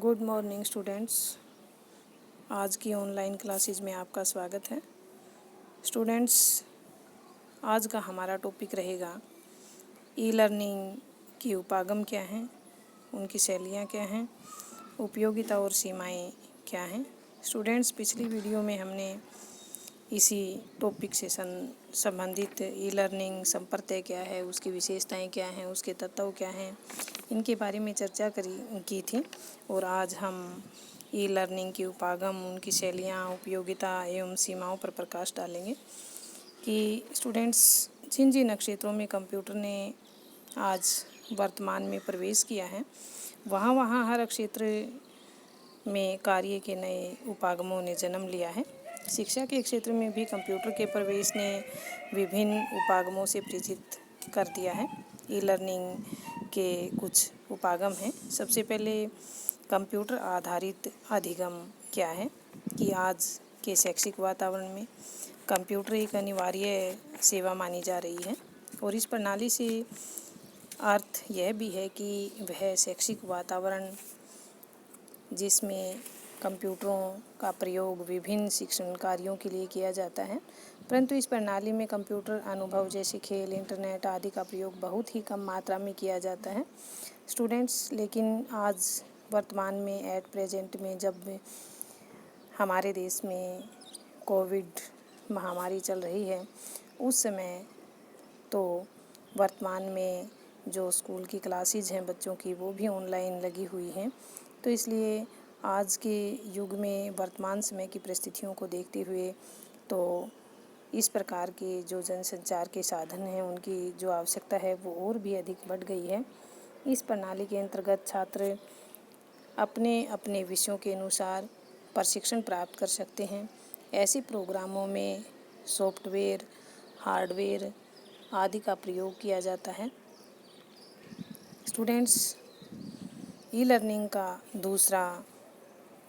Good morning students. आज की online classes में आपका स्वागत है। स्टूडेंट्स, आज का हमारा टॉपिक रहेगा ई लर्निंग की उपागम क्या हैं, उनकी शैलियाँ क्या हैं, उपयोगिता और सीमाएं क्या हैं। स्टूडेंट्स, पिछली वीडियो में हमने इसी टॉपिक से संबंधित ई लर्निंग संप्रत्यय क्या है, उसकी विशेषताएं क्या हैं, उसके तत्व क्या हैं, इनके बारे में चर्चा की थी। और आज हम ई लर्निंग की उपागम, उनकी शैलियाँ, उपयोगिता एवं सीमाओं पर प्रकाश डालेंगे कि स्टूडेंट्स, जिन जिन क्षेत्रों में कंप्यूटर ने आज वर्तमान में प्रवेश किया है, वहाँ वहाँ हर क्षेत्र में कार्य के नए उपागमों ने जन्म लिया है। शिक्षा के क्षेत्र में भी कंप्यूटर के प्रवेश ने विभिन्न उपागमों से परिचित कर दिया है। ई लर्निंग के कुछ उपागम हैं। सबसे पहले कंप्यूटर आधारित अधिगम क्या है कि आज के शैक्षिक वातावरण में कंप्यूटर एक अनिवार्य सेवा मानी जा रही है और इस प्रणाली से अर्थ यह भी है कि वह शैक्षिक वातावरण जिसमें कंप्यूटरों का प्रयोग विभिन्न शिक्षण कार्यों के लिए किया जाता है, परंतु इस प्रणाली में कंप्यूटर अनुभव जैसे खेल, इंटरनेट आदि का प्रयोग बहुत ही कम मात्रा में किया जाता है स्टूडेंट्स। लेकिन आज वर्तमान में एट प्रेजेंट में जब हमारे देश में कोविड महामारी चल रही है, उस समय तो वर्तमान में जो स्कूल की क्लासेज हैं बच्चों की, वो भी ऑनलाइन लगी हुई हैं। तो इसलिए आज के युग में वर्तमान समय की परिस्थितियों को देखते हुए तो इस प्रकार के जो जनसंचार के साधन हैं, उनकी जो आवश्यकता है वो और भी अधिक बढ़ गई है। इस प्रणाली के अंतर्गत छात्र अपने अपने विषयों के अनुसार प्रशिक्षण प्राप्त कर सकते हैं। ऐसे प्रोग्रामों में सॉफ्टवेयर, हार्डवेयर आदि का प्रयोग किया जाता है। स्टूडेंट्स, ई लर्निंग का दूसरा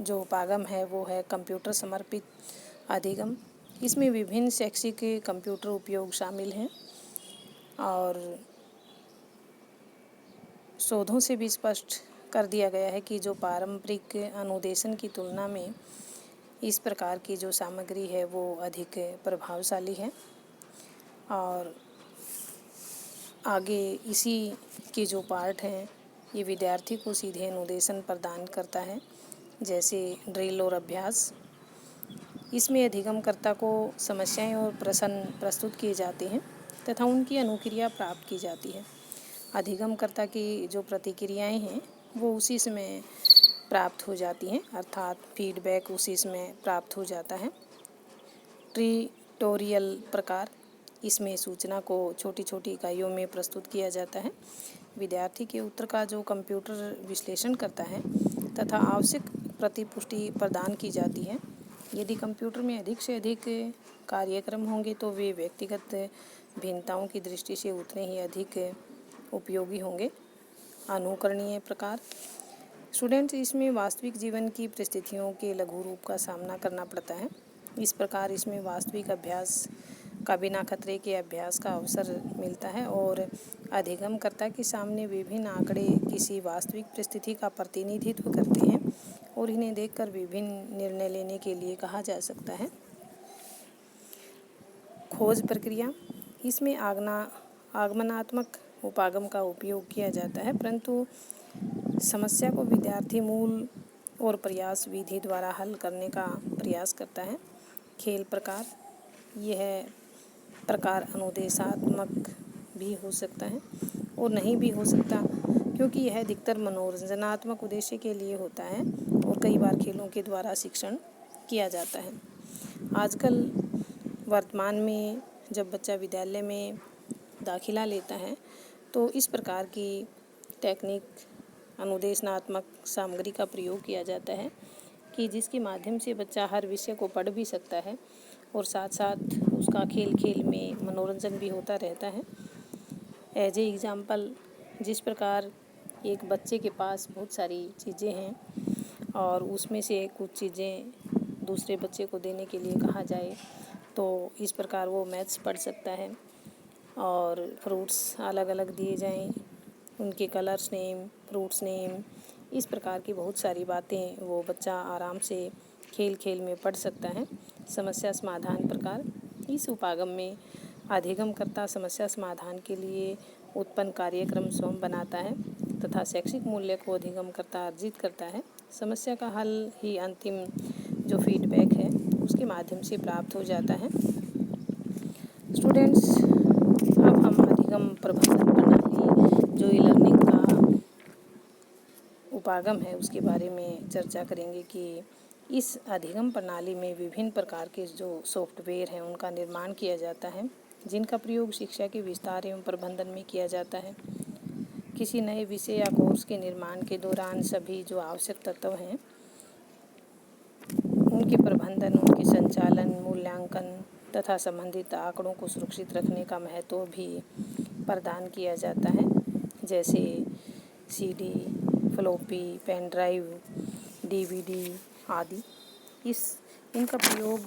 जो उपागम है वो है कंप्यूटर समर्पित अधिगम। इसमें विभिन्न शैक्षिक कंप्यूटर उपयोग शामिल हैं और शोधों से भी स्पष्ट कर दिया गया है कि जो पारंपरिक अनुदेशन की तुलना में इस प्रकार की जो सामग्री है वो अधिक प्रभावशाली है। और आगे इसी के जो पार्ट हैं, ये विद्यार्थी को सीधे अनुदेशन प्रदान करता है, जैसे ड्रिल और अभ्यास। इसमें अधिगमकर्ता को समस्याएं और प्रश्न प्रस्तुत किए जाते हैं तथा उनकी अनुक्रिया प्राप्त की जाती है। अधिगमकर्ता की जो प्रतिक्रियाएं हैं वो उसी समय प्राप्त हो जाती हैं, अर्थात फीडबैक उसी समय प्राप्त हो जाता है। ट्यूटोरियल प्रकार, इसमें सूचना को छोटी छोटी इकाइयों में प्रस्तुत किया जाता है। विद्यार्थी के उत्तर का जो कंप्यूटर विश्लेषण करता है तथा आवश्यक प्रतिपुष्टि प्रदान की जाती है। यदि कंप्यूटर में अधिक से अधिक कार्यक्रम होंगे तो वे व्यक्तिगत भिन्नताओं की दृष्टि से उतने ही अधिक उपयोगी होंगे। अनुकरणीय प्रकार, स्टूडेंट्स, इसमें वास्तविक जीवन की परिस्थितियों के लघु रूप का सामना करना पड़ता है। इस प्रकार इसमें वास्तविक अभ्यास का बिना खतरे के अभ्यास का अवसर मिलता है और अधिगमकर्ता के सामने विभिन्न आंकड़े किसी वास्तविक परिस्थिति का प्रतिनिधित्व करते हैं और इन्हें देखकर विभिन्न निर्णय लेने के लिए कहा जा सकता है। खोज प्रक्रिया, इसमें आगमनात्मक उपागम का उपयोग किया जाता है, परंतु समस्या को विद्यार्थी मूल और प्रयास विधि द्वारा हल करने का प्रयास करता है। खेल प्रकार, यह प्रकार अनुदेशात्मक भी हो सकता है और नहीं भी हो सकता, क्योंकि यह अधिकतर मनोरंजनात्मक उद्देश्य के लिए होता है और कई बार खेलों के द्वारा शिक्षण किया जाता है। आजकल वर्तमान में जब बच्चा विद्यालय में दाखिला लेता है तो इस प्रकार की टेक्निक, अनुदेशनात्मक सामग्री का प्रयोग किया जाता है कि जिसके माध्यम से बच्चा हर विषय को पढ़ भी सकता है और साथ साथ उसका खेल खेल में मनोरंजन भी होता रहता है। एज ए एग्ज़ाम्पल, जिस प्रकार एक बच्चे के पास बहुत सारी चीज़ें हैं और उसमें से कुछ चीज़ें दूसरे बच्चे को देने के लिए कहा जाए तो इस प्रकार वो मैथ्स पढ़ सकता है और फ्रूट्स अलग अलग दिए जाएं, उनके कलर्स नेम, फ्रूट्स नेम, इस प्रकार की बहुत सारी बातें वो बच्चा आराम से खेल खेल में पढ़ सकता है। समस्या समाधान प्रकार, इस उपागम में अधिगमकर्ता समस्या समाधान के लिए उत्पन्न कार्यक्रम स्वयं बनाता है तथा शैक्षिक मूल्य को अधिगमकर्ता अर्जित करता है। समस्या का हल ही अंतिम जो फीडबैक है उसके माध्यम से प्राप्त हो जाता है। स्टूडेंट्स, अब हम अधिगम प्रबंधन प्रणाली जो ई लर्निंग का उपागम है उसके बारे में चर्चा करेंगे कि इस अधिगम प्रणाली में विभिन्न प्रकार के जो सॉफ्टवेयर हैं उनका निर्माण किया जाता है, जिनका प्रयोग शिक्षा के विस्तार एवं प्रबंधन में किया जाता है। किसी नए विषय या कोर्स के निर्माण के दौरान सभी जो आवश्यक तत्व हैं उनके प्रबंधन, उनके संचालन, मूल्यांकन तथा संबंधित आंकड़ों को सुरक्षित रखने का महत्व भी प्रदान किया जाता है, जैसे CD, floppy, pen drive, DVD आदि। इनका प्रयोग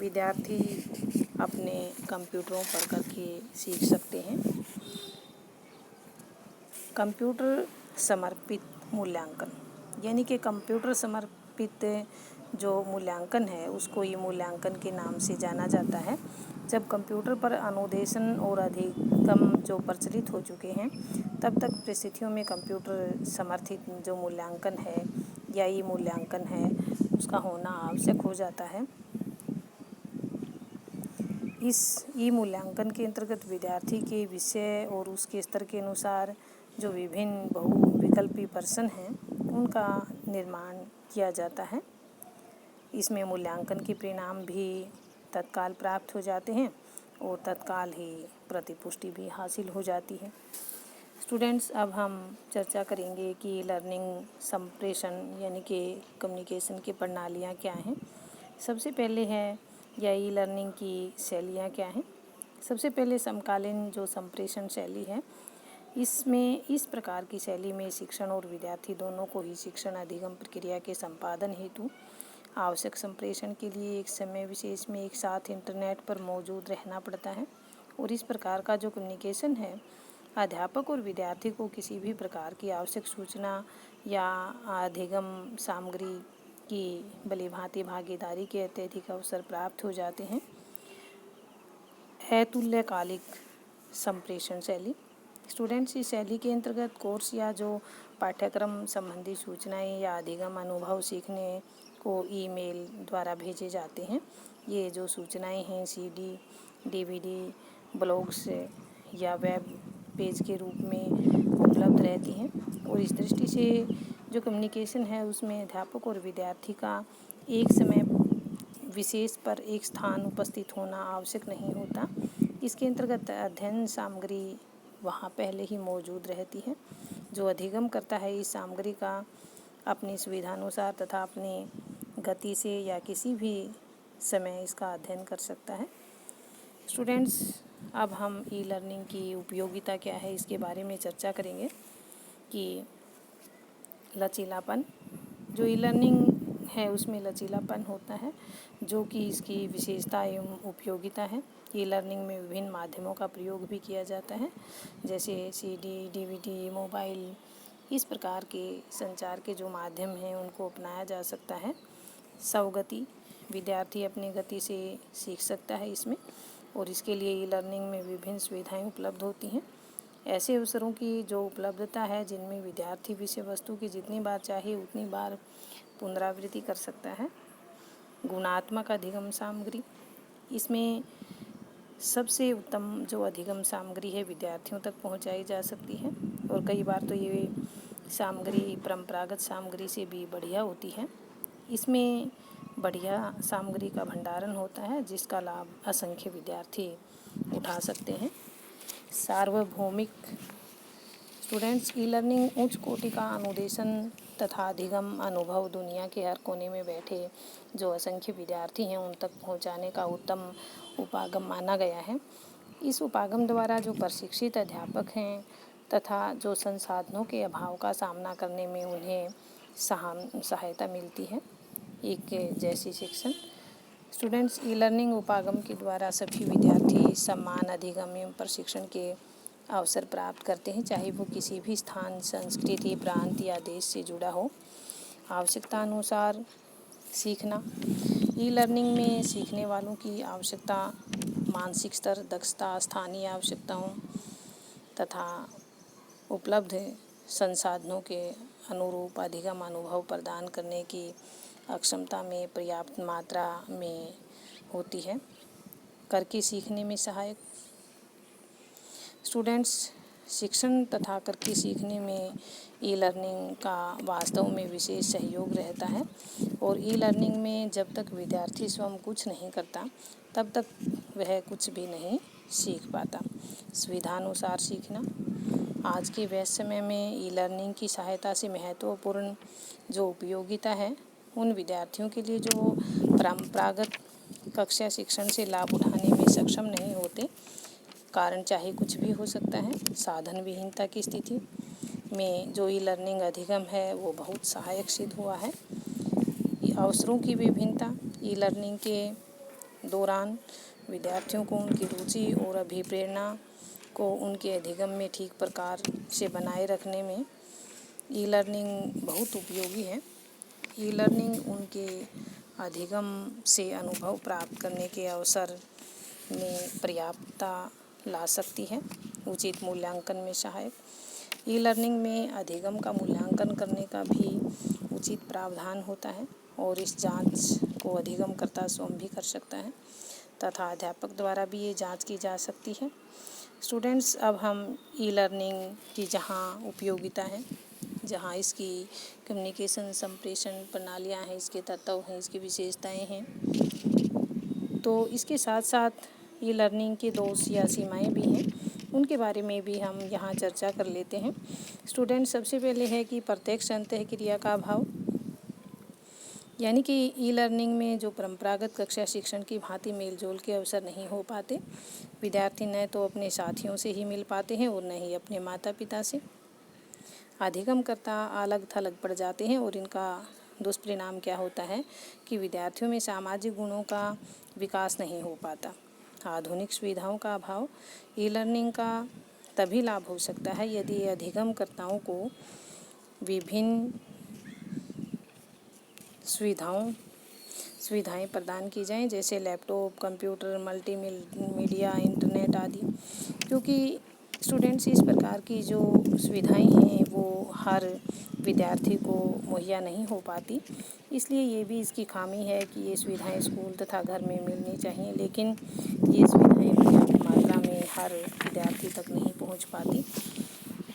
विद्यार्थी अपने कंप्यूटरों पर करके सीख सकते हैं। कंप्यूटर समर्पित मूल्यांकन, यानी कि कंप्यूटर समर्पित जो मूल्यांकन है उसको ई मूल्यांकन के नाम से जाना जाता है। जब कंप्यूटर पर अनुदेशन और अधिगम जो प्रचलित हो चुके हैं, तब तक परिस्थितियों में कंप्यूटर समर्थित जो मूल्यांकन है या ई मूल्यांकन है उसका होना आवश्यक हो जाता है। इस ई मूल्यांकन के अंतर्गत विद्यार्थी के विषय और उसके स्तर के अनुसार जो विभिन्न बहुविकल्पी प्रश्न हैं उनका निर्माण किया जाता है। इसमें मूल्यांकन के परिणाम भी तत्काल प्राप्त हो जाते हैं और तत्काल ही प्रतिपुष्टि भी हासिल हो जाती है। स्टूडेंट्स, अब हम चर्चा करेंगे कि लर्निंग संप्रेषण यानी कि कम्युनिकेशन की प्रणालियाँ क्या हैं। सबसे पहले है या ई लर्निंग की शैलियाँ क्या हैं। सबसे पहले समकालीन जो संप्रेषण शैली है, इसमें इस प्रकार की शैली में शिक्षण और विद्यार्थी दोनों को ही शिक्षण अधिगम प्रक्रिया के संपादन हेतु आवश्यक संप्रेषण के लिए एक समय विशेष में एक साथ इंटरनेट पर मौजूद रहना पड़ता है। और इस प्रकार का जो कम्युनिकेशन है, अध्यापक और विद्यार्थी को किसी भी प्रकार की आवश्यक सूचना या अधिगम सामग्री की भलीभांति भागीदारी के अत्यधिक अवसर प्राप्त हो जाते हैं। अतुल्यकालिक संप्रेषण शैली, स्टूडेंट्स इस शैली के अंतर्गत कोर्स या जो पाठ्यक्रम संबंधी सूचनाएं या अधिगम अनुभव सीखने को ईमेल द्वारा भेजे जाते हैं। ये जो सूचनाएं हैं सीडी, डीवीडी, ब्लॉग्स या वेब पेज के रूप में उपलब्ध रहती हैं। और इस दृष्टि से जो कम्युनिकेशन है उसमें अध्यापक और विद्यार्थी का एक समय विशेष पर एक स्थान उपस्थित होना आवश्यक नहीं होता। इसके अंतर्गत अध्ययन सामग्री वहाँ पहले ही मौजूद रहती है। जो अधिगम करता है इस सामग्री का अपनी सुविधानुसार तथा अपनी गति से या किसी भी समय इसका अध्ययन कर सकता है। स्टूडेंट्स, अब हम ई लर्निंग की उपयोगिता क्या है इसके बारे में चर्चा करेंगे कि लचीलापन, जो ई लर्निंग है उसमें लचीलापन होता है जो कि इसकी विशेषता एवं उपयोगिता है। ई लर्निंग में विभिन्न माध्यमों का प्रयोग भी किया जाता है, जैसे सीडी, डीवीडी, मोबाइल, इस प्रकार के संचार के जो माध्यम हैं उनको अपनाया जा सकता है। स्वगति, विद्यार्थी अपनी गति से सीख सकता है इसमें, और इसके लिए ई लर्निंग में विभिन्न सुविधाएं उपलब्ध होती हैं। ऐसे अवसरों की जो उपलब्धता है जिनमें विद्यार्थी विषय वस्तु की जितनी बार चाहे उतनी बार पुनरावृत्ति कर सकता है। गुणात्मक अधिगम सामग्री, इसमें सबसे उत्तम जो अधिगम सामग्री है विद्यार्थियों तक पहुंचाई जा सकती है, और कई बार तो ये सामग्री परंपरागत सामग्री से भी बढ़िया होती है। इसमें बढ़िया सामग्री का भंडारण होता है जिसका लाभ असंख्य विद्यार्थी उठा सकते हैं। सार्वभौमिक, स्टूडेंट्स ई लर्निंग उच्च कोटि का अनुदेशन तथा अधिगम अनुभव दुनिया के हर कोने में बैठे जो असंख्य विद्यार्थी हैं उन तक पहुंचाने का उत्तम उपागम माना गया है। इस उपागम द्वारा जो प्रशिक्षित अध्यापक हैं तथा जो संसाधनों के अभाव का सामना करने में उन्हें सहायता मिलती है, एक जैसी शिक्षण। स्टूडेंट्स ई लर्निंग उपागम के द्वारा सभी विद्यार्थी समान अधिगम एवं प्रशिक्षण के अवसर प्राप्त करते हैं, चाहे वो किसी भी स्थान, संस्कृति, प्रांत या देश से जुड़ा हो। आवश्यकता अनुसार सीखना। ई लर्निंग में सीखने वालों की आवश्यकता, मानसिक स्तर, दक्षता, स्थानीय आवश्यकताओं तथा उपलब्ध संसाधनों के अनुरूप अधिगम अनुभव प्रदान करने की अक्षमता में पर्याप्त मात्रा में होती है। करके सीखने में सहायक। स्टूडेंट्स, शिक्षण तथा करके सीखने में ई लर्निंग का वास्तव में विशेष सहयोग रहता है और ई लर्निंग में जब तक विद्यार्थी स्वयं कुछ नहीं करता तब तक वह कुछ भी नहीं सीख पाता। सुविधानुसार सीखना। आज के व्यस्त समय में ई लर्निंग की सहायता से महत्वपूर्ण जो उपयोगिता है, उन विद्यार्थियों के लिए जो परंपरागत कक्षा शिक्षण से लाभ उठाने में सक्षम नहीं होते, कारण चाहे कुछ भी हो सकता है। साधन विहीनता की स्थिति में जो ई लर्निंग अधिगम है वो बहुत सहायक सिद्ध हुआ है। अवसरों की विभिन्नता। ई लर्निंग के दौरान विद्यार्थियों को उनकी रुचि और अभिप्रेरणा को उनके अधिगम में ठीक प्रकार से बनाए रखने में ई लर्निंग बहुत उपयोगी है। ई लर्निंग उनके अधिगम से अनुभव प्राप्त करने के अवसर में पर्याप्तता ला सकती है। उचित मूल्यांकन में सहायक। ई लर्निंग में अधिगम का मूल्यांकन करने का भी उचित प्रावधान होता है और इस जांच को अधिगमकर्ता स्वयं भी कर सकता है तथा अध्यापक द्वारा भी ये जांच की जा सकती है। स्टूडेंट्स, अब हम ई लर्निंग की जहाँ उपयोगिता है, जहाँ इसकी कम्युनिकेशन संप्रेषण प्रणालियाँ हैं, इसके तत्व हैं, इसकी विशेषताएं हैं, तो इसके साथ साथ ई लर्निंग के दोष या सीमाएं भी हैं, उनके बारे में भी हम यहाँ चर्चा कर लेते हैं। स्टूडेंट, सबसे पहले है कि प्रत्यक्ष अंतःक्रिया का अभाव, यानी कि ई लर्निंग में जो परंपरागत कक्षा शिक्षण की भांति मेलजोल के अवसर नहीं हो पाते। विद्यार्थी न तो अपने साथियों से ही मिल पाते हैं और न ही अपने माता पिता से। अधिगमकर्ता अलग थलग पड़ जाते हैं और इनका दुष्परिणाम क्या होता है कि विद्यार्थियों में सामाजिक गुणों का विकास नहीं हो पाता। आधुनिक सुविधाओं का अभाव। ई लर्निंग का तभी लाभ हो सकता है यदि अधिगमकर्ताओं को विभिन्न सुविधाएं प्रदान की जाएं, जैसे लैपटॉप, कंप्यूटर, मल्टीमीडिया, इंटरनेट आदि। क्योंकि स्टूडेंट्स, इस प्रकार की जो सुविधाएं हैं वो हर विद्यार्थी को मुहैया नहीं हो पाती, इसलिए ये भी इसकी खामी है कि ये सुविधाएं स्कूल तथा घर में मिलनी चाहिए, लेकिन ये सुविधाएं पर्याप्त मात्रा में हर विद्यार्थी तक नहीं पहुंच पाती।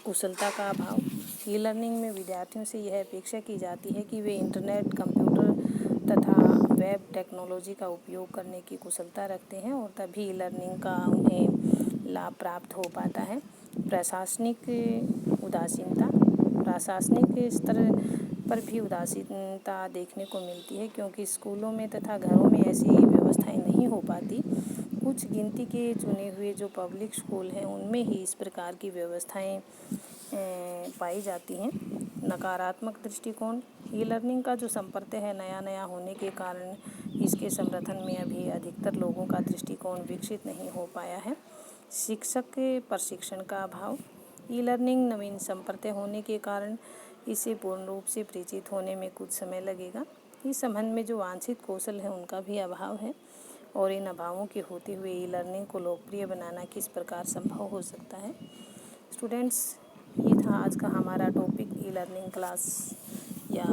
कुशलता का अभाव। ई लर्निंग में विद्यार्थियों से यह अपेक्षा की जाती है कि वे इंटरनेट, कंप्यूटर तथा वेब टेक्नोलॉजी का उपयोग करने की कुशलता रखते हैं और तभी ई लर्निंग का उन्हें लाभ प्राप्त हो पाता है। प्रशासनिक उदासीनता। प्रशासनिक स्तर पर भी उदासीनता देखने को मिलती है, क्योंकि स्कूलों में तथा घरों में ऐसी व्यवस्थाएं नहीं हो पाती। कुछ गिनती के चुने हुए जो पब्लिक स्कूल हैं उनमें ही इस प्रकार की व्यवस्थाएं पाई जाती हैं। नकारात्मक दृष्टिकोण। ई लर्निंग का जो संप्रदाय है नया होने के कारण इसके संवर्धन में अभी अधिकतर लोगों का दृष्टिकोण विकसित नहीं हो पाया है। शिक्षक के प्रशिक्षण का अभाव। ई लर्निंग नवीन संप्रदाय होने के कारण इसे पूर्ण रूप से परिचित होने में कुछ समय लगेगा। इस संबंध में जो वांछित कौशल है उनका भी अभाव है और इन अभावों के होते हुए ई लर्निंग को लोकप्रिय बनाना किस प्रकार संभव हो सकता है। स्टूडेंट्स, ये था आज का हमारा टॉपिक, ई लर्निंग क्लास या